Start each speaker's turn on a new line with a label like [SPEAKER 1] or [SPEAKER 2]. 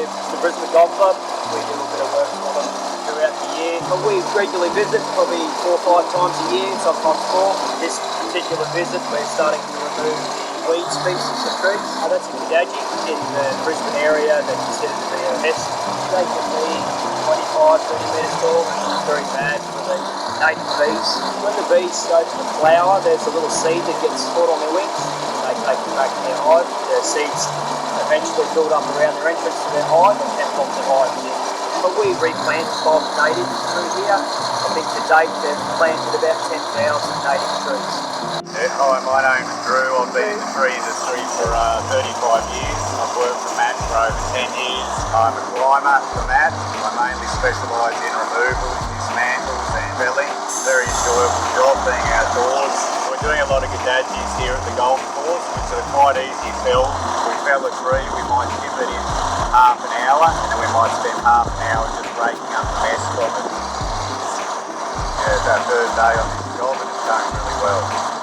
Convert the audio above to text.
[SPEAKER 1] Services, the Brisbane Golf Club. We do a bit of work for them throughout the year. But we regularly visit, probably 4 or 5 times a year, sometimes more. This particular visit, we're starting to remove the weed species of trees. That's a Kadaji in the Brisbane area. They're considered to be a pest. They can be 25, 30 metres tall. It's very bad for the native bees. When the bees go to the flower, there's a little seed that gets caught on their wings. They take it back to their hive. The seeds eventually build up around their entrance to their hive and then pop the hive in. But we replant 5 native through here. I think to date they've planted about 10,000 native trees.
[SPEAKER 2] Hi, my name's Drew. I've been in the tree industry for 35 years. I've worked for Matt for over 10 years. I'm a climber for Matt. I mainly specialise in removals, dismantles and felling. Very enjoyable job being outdoors. We're doing a lot of Kadajis here at the golf course, which are quite easy to fell. We fell a tree, we might chip it in half an hour, and then we might spend half an hour just breaking up the mess from it. Yeah, it's our third day on this job and it's going really well.